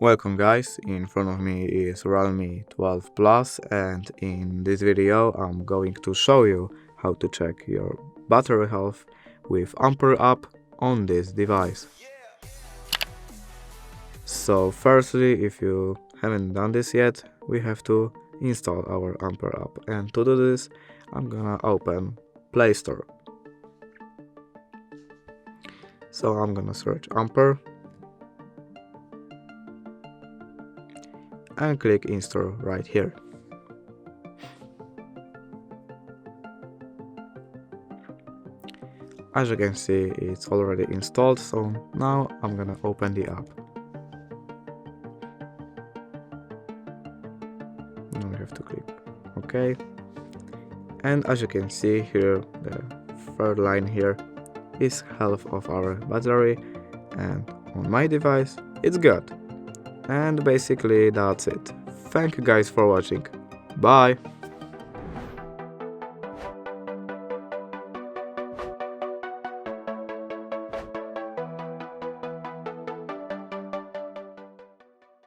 Welcome guys, in front of me is Realme 12 Plus and in this video I'm going to show you how to check your battery health with Ampere app on this device. So firstly, if you haven't done this yet, we have to install our Ampere app, and to do this I'm gonna open Play Store. So I'm gonna search Ampere and click install right here. As you can see, it's already installed, so now I'm gonna open the app. Now we have to click OK. And as you can see here, the third line here is health of our battery, and on my device it's good. And basically that's it. Thank you guys for watching. Bye!